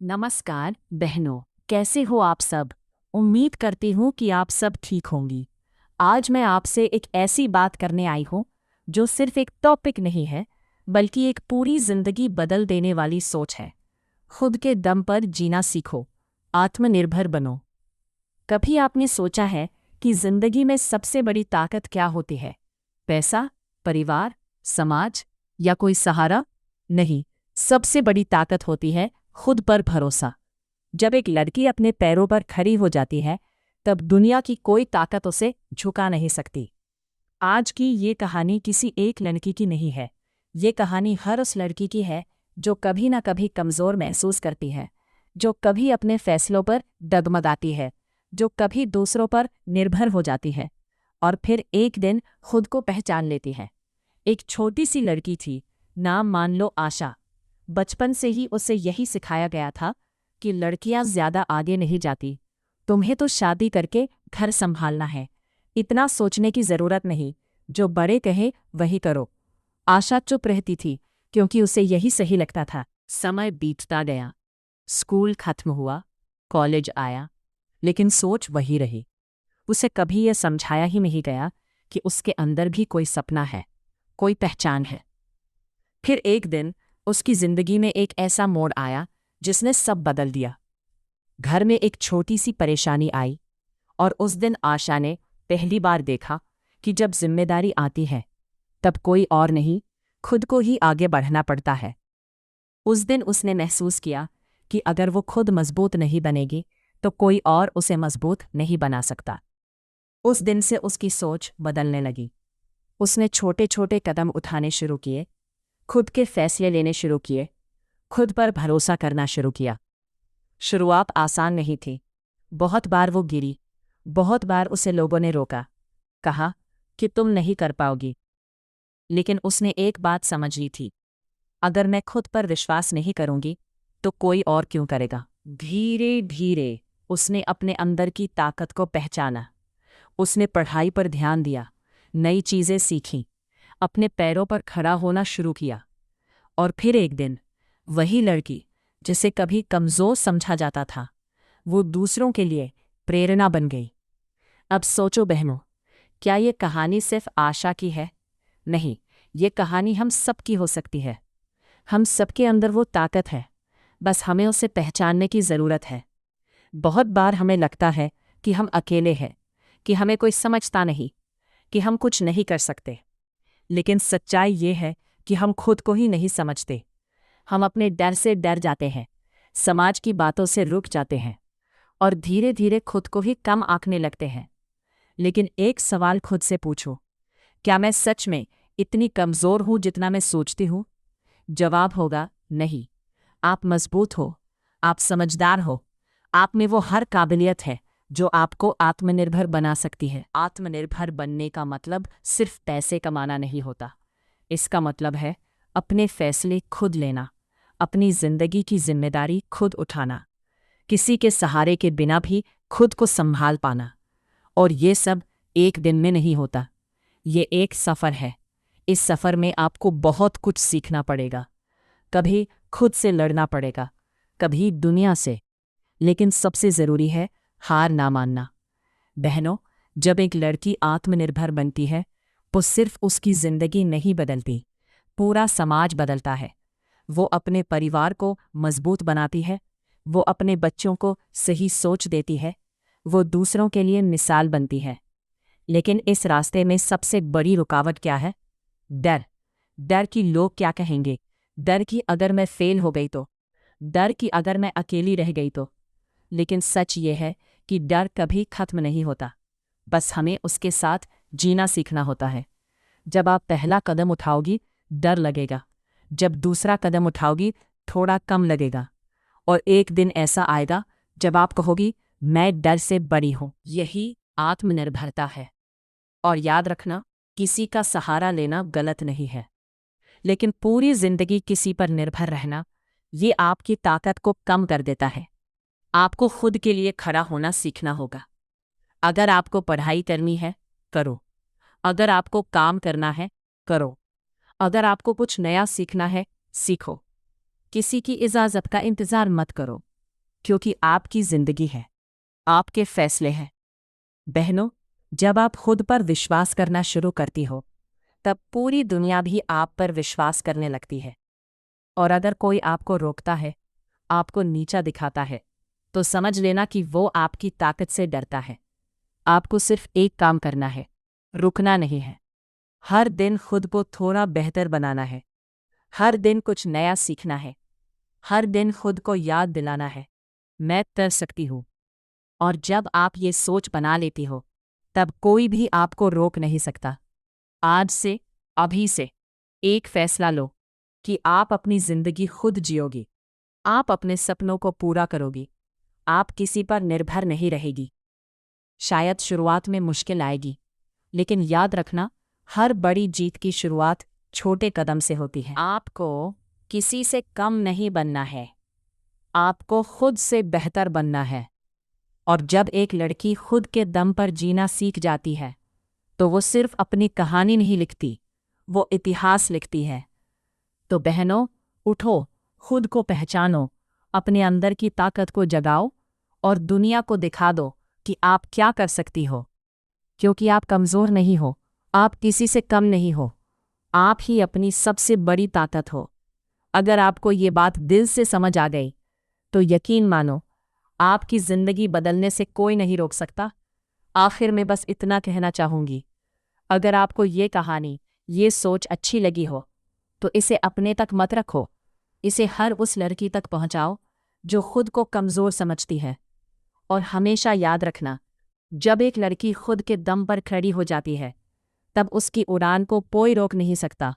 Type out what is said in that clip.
नमस्कार बहनों, कैसे हो आप सब। उम्मीद करती हूँ कि आप सब ठीक होंगी। आज मैं आपसे एक ऐसी बात करने आई हूँ जो सिर्फ एक टॉपिक नहीं है, बल्कि एक पूरी जिंदगी बदल देने वाली सोच है। खुद के दम पर जीना सीखो, आत्मनिर्भर बनो। कभी आपने सोचा है कि जिंदगी में सबसे बड़ी ताकत क्या होती है? पैसा, परिवार, समाज या कोई सहारा? नहीं, सबसे बड़ी ताकत होती है खुद पर भरोसा। जब एक लड़की अपने पैरों पर खड़ी हो जाती है, तब दुनिया की कोई ताकत उसे झुका नहीं सकती। आज की ये कहानी किसी एक लड़की की नहीं है। ये कहानी हर उस लड़की की है जो कभी ना कभी कमज़ोर महसूस करती है, जो कभी अपने फैसलों पर डगमगाती है, जो कभी दूसरों पर निर्भर हो जाती है और फिर एक दिन खुद को पहचान लेती है। एक छोटी सी लड़की थी, नाम मान लो आशा। बचपन से ही उसे यही सिखाया गया था कि लड़कियां ज्यादा आगे नहीं जाती, तुम्हें तो शादी करके घर संभालना है, इतना सोचने की जरूरत नहीं, जो बड़े कहे वही करो। आशा चुप रहती थी क्योंकि उसे यही सही लगता था। समय बीतता गया, स्कूल खत्म हुआ, कॉलेज आया, लेकिन सोच वही रही। उसे कभी यह समझाया ही नहीं गया कि उसके अंदर भी कोई सपना है, कोई पहचान है। फिर एक दिन उसकी जिंदगी में एक ऐसा मोड़ आया जिसने सब बदल दिया। घर में एक छोटी सी परेशानी आई और उस दिन आशा ने पहली बार देखा कि जब जिम्मेदारी आती है तब कोई और नहीं, खुद को ही आगे बढ़ना पड़ता है। उस दिन उसने महसूस किया कि अगर वो खुद मजबूत नहीं बनेगी तो कोई और उसे मजबूत नहीं बना सकता। उस दिन से उसकी सोच बदलने लगी। उसने छोटे छोटे कदम उठाने शुरू किए, खुद के फैसले लेने शुरू किए, खुद पर भरोसा करना शुरू किया। शुरुआत आसान नहीं थी। बहुत बार वो गिरी, बहुत बार उसे लोगों ने रोका, कहा कि तुम नहीं कर पाओगी। लेकिन उसने एक बात समझ ली थी, अगर मैं खुद पर विश्वास नहीं करूंगी तो कोई और क्यों करेगा। धीरे धीरे उसने अपने अंदर की ताकत को पहचाना। उसने पढ़ाई पर ध्यान दिया, नई चीज़ें सीखीं, अपने पैरों पर खड़ा होना शुरू किया। और फिर एक दिन वही लड़की जिसे कभी कमज़ोर समझा जाता था, वो दूसरों के लिए प्रेरणा बन गई। अब सोचो बहनों, क्या ये कहानी सिर्फ आशा की है? नहीं, ये कहानी हम सबकी हो सकती है। हम सबके अंदर वो ताकत है, बस हमें उसे पहचानने की ज़रूरत है। बहुत बार हमें लगता है कि हम अकेले हैं, कि हमें कोई समझता नहीं, कि हम कुछ नहीं कर सकते। लेकिन सच्चाई ये है कि हम खुद को ही नहीं समझते। हम अपने डर से डर जाते हैं, समाज की बातों से रुक जाते हैं और धीरे धीरे खुद को ही कम आंकने लगते हैं। लेकिन एक सवाल खुद से पूछो, क्या मैं सच में इतनी कमज़ोर हूँ जितना मैं सोचती हूँ? जवाब होगा नहीं। आप मजबूत हो, आप समझदार हो, आप में वो हर काबिलियत है जो आपको आत्मनिर्भर बना सकती है। आत्मनिर्भर बनने का मतलब सिर्फ पैसे कमाना नहीं होता। इसका मतलब है अपने फैसले खुद लेना, अपनी जिंदगी की जिम्मेदारी खुद उठाना, किसी के सहारे के बिना भी खुद को संभाल पाना। और ये सब एक दिन में नहीं होता। ये एक सफ़र है। इस सफ़र में आपको बहुत कुछ सीखना पड़ेगा। कभी खुद से लड़ना पड़ेगा, कभी दुनिया से, लेकिन सबसे ज़रूरी है हार ना मानना। बहनों, जब एक लड़की आत्मनिर्भर बनती है तो सिर्फ उसकी जिंदगी नहीं बदलती, पूरा समाज बदलता है। वो अपने परिवार को मजबूत बनाती है, वो अपने बच्चों को सही सोच देती है, वो दूसरों के लिए मिसाल बनती है। लेकिन इस रास्ते में सबसे बड़ी रुकावट क्या है? डर। डर कि लोग क्या कहेंगे, डर कि अगर मैं फेल हो गई तो, डर कि अगर मैं अकेली रह गई तो। लेकिन सच ये है कि डर कभी खत्म नहीं होता, बस हमें उसके साथ जीना सीखना होता है। जब आप पहला कदम उठाओगी डर लगेगा, जब दूसरा कदम उठाओगी थोड़ा कम लगेगा, और एक दिन ऐसा आएगा जब आप कहोगी मैं डर से बड़ी हूँ। यही आत्मनिर्भरता है। और याद रखना, किसी का सहारा लेना गलत नहीं है, लेकिन पूरी जिंदगी किसी पर निर्भर रहना, ये आपकी ताकत को कम कर देता है। आपको खुद के लिए खड़ा होना सीखना होगा। अगर आपको पढ़ाई करनी है, करो। अगर आपको काम करना है, करो। अगर आपको कुछ नया सीखना है, सीखो। किसी की इजाज़त का इंतज़ार मत करो। क्योंकि आपकी जिंदगी है, आपके फैसले हैं। बहनों, जब आप खुद पर विश्वास करना शुरू करती हो, तब पूरी दुनिया भी आप पर विश्वास करने लगती है। और अगर कोई आपको रोकता है, आपको नीचा दिखाता है, तो समझ लेना कि वो आपकी ताकत से डरता है। आपको सिर्फ एक काम करना है, रुकना नहीं है। हर दिन खुद को थोड़ा बेहतर बनाना है। हर दिन कुछ नया सीखना है। हर दिन खुद को याद दिलाना है, मैं कर सकती हूँ। और जब आप ये सोच बना लेती हो, तब कोई भी आपको रोक नहीं सकता। आज से, अभी से, एक फैसला लो कि आप अपनी जिंदगी खुद जियोगी। आप अपने सपनों को पूरा करोगी। आप किसी पर निर्भर नहीं रहेगी। शायद शुरुआत में मुश्किल आएगी, लेकिन याद रखना, हर बड़ी जीत की शुरुआत छोटे कदम से होती है। आपको किसी से कम नहीं बनना है, आपको खुद से बेहतर बनना है। और जब एक लड़की खुद के दम पर जीना सीख जाती है, तो वो सिर्फ अपनी कहानी नहीं लिखती, वो इतिहास लिखती है। तो बहनों, उठो, खुद को पहचानो, अपने अंदर की ताकत को जगाओ और दुनिया को दिखा दो कि आप क्या कर सकती हो। क्योंकि आप कमज़ोर नहीं हो, आप किसी से कम नहीं हो, आप ही अपनी सबसे बड़ी ताकत हो। अगर आपको ये बात दिल से समझ आ गई, तो यकीन मानो, आपकी ज़िंदगी बदलने से कोई नहीं रोक सकता। आखिर में बस इतना कहना चाहूँगी, अगर आपको ये कहानी, ये सोच अच्छी लगी हो, तो इसे अपने तक मत रखो। इसे हर उस लड़की तक पहुँचाओ जो खुद को कमज़ोर समझती है। और हमेशा याद रखना, जब एक लड़की खुद के दम पर खड़ी हो जाती है, तब उसकी उड़ान को कोई रोक नहीं सकता।